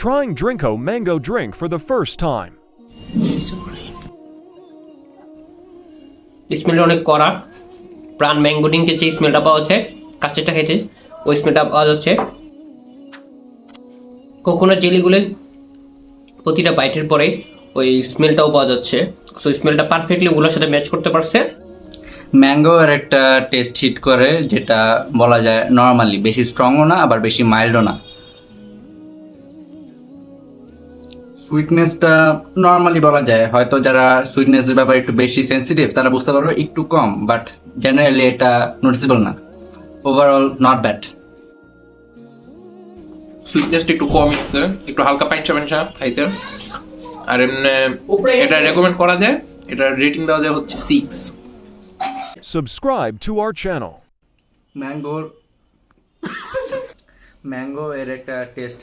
trying Drinko Mango Drink for the first time. স্মেলটা অনেক কড়া। প্রাণ ম্যাঙ্গো ড্রিঙ্কের যে স্মেলটা পাওয়া যাচ্ছে কাঁচেরটা খেতে ওই স্মেলটা পাওয়া যাচ্ছে। কোকোনাট জেলিগুলো প্রতিটা বাইটের পরে ওই স্মেলটাও পাওয়া যাচ্ছে। সো স্মেলটা পারফেক্টলি ওগুলোর সাথে ম্যাচ করতে পারছে। ম্যাঙ্গো এর একটা টেস্ট হিট করে, যেটা বলা যায় নর্মালি বেশি স্ট্রংও না আবার বেশি মাইল্ডও না। সুইটনেসটা নর্মালি বলা যায়, হয়তো যারা সুইটনেসের ব্যাপারে একটু বেশি সেন্সিটিভ তারা বুঝতে পারবে একটু কম, বাট জেনারেলি এটা নোটিসেবল না। Overall not bad. সুইটনেসটা একটু কম আছে, একটু হালকা পাইনচা পাইনচা খাইতে। আর এমনি এটা রেকমেন্ড করা যায়, এটা রেটিং দেওয়া যায় হচ্ছে 6। Subscribe to our channel. Mango এর একটা টেস্ট